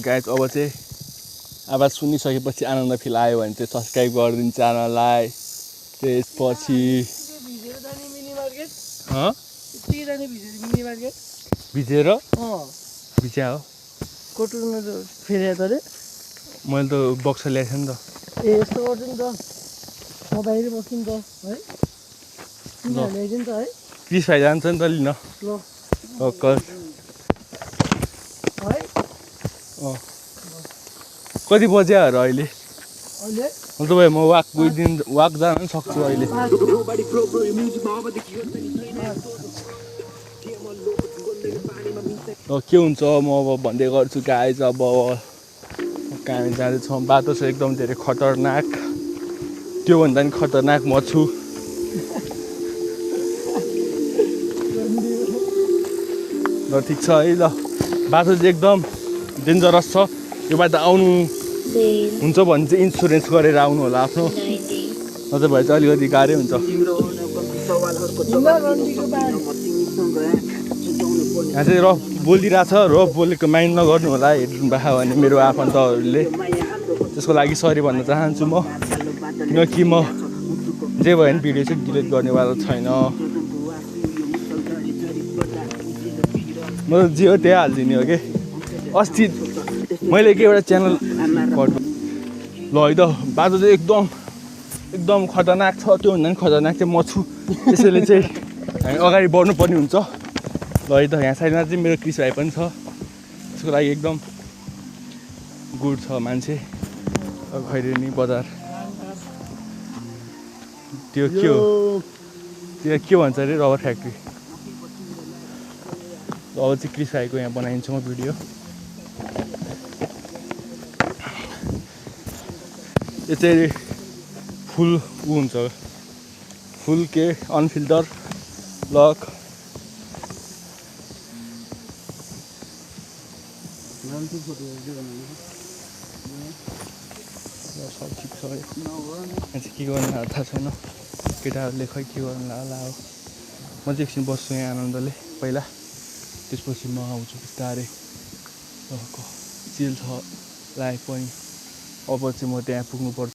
Guys अब चाहिँ आवाज सुनिसकेपछि आनन्द फिल आयो भने चाहिँ सब्स्क्राइब गरिदिनु च्यानललाई। त्यसपछि भिजेर भिजा हो फेरि त रे मैले त बक्स ल्याएको थिएँ नि त। ए यस्तो गर्छु नि त म बाहिर बस्छु नि त है तिमीहरूले ल्याइदिनु त है क्रिस भाइ जान्छ नि त लिन ल भर्खर है कति बज्याहरू अहिले अहिले तपाईँ म वाक जान पनि सक्छु अहिले। के हुन्छ म अब भन्दै गर्छु गाइज। अब कहाँ हामी जाँदैछौँ बाटो चाहिँ एकदम धेरै खतरनाक, त्योभन्दा पनि खतरनाक म छु। ल ठिक छ है, ल बाटो चाहिँ एकदम डेन्जरस छ। यो बाटो आउनु हुन्छ भने चाहिँ इन्सुरेन्स गरेर आउनु होला आफ्नो, नत्र भए चाहिँ अलिकति गाह्रै हुन्छ। यहाँ चाहिँ रफ बोलिरहेछ, रफ बोलेको माइन्ड नगर्नु होला हेर्नु भएको भने मेरो आफन्तहरूले। त्यसको लागि सरी भन्न चाहन्छु म, किनकि म जे भयो भने भिडियो चाहिँ डिलिट गर्नेवाला छैन। म जे हो त्यही हालिदिने हो कि। अस्ति मैले के एउटा च्यानल ल है त बाटो चाहिँ एकदम खतरनाक छ, त्योभन्दा पनि खतरनाक चाहिँ म छु। त्यसैले चाहिँ हामी अगाडि बढ्नुपर्ने हुन्छ। ल है त यहाँ साइडमा चाहिँ मेरो क्रिस भाइ पनि छ, त्यसको लागि एकदम गुड छ मान्छे। खैरेनी बजार त्यो के हो, त्यो के भन्छ अरे रबर फ्याक्ट्री। अब चाहिँ क्रिस भाइको यहाँ बनाइन्छ म भिडियो। यो चाहिँ फुल ऊ हुन्छ, फुल के अनफिल्टर लक। सब ठिक छ है, यहाँ चाहिँ के गर्नु थाहा छैन केटाहरूले, खै के गर्नु होला हो। म चाहिँ एकछिन बस्छु यहाँ आनन्दले पहिला, त्यसपछि म आउँछु बिस्तारै। चिल छ लाइफ पनि। अब चाहिँ म त्यहाँ पुग्नुपर्छ।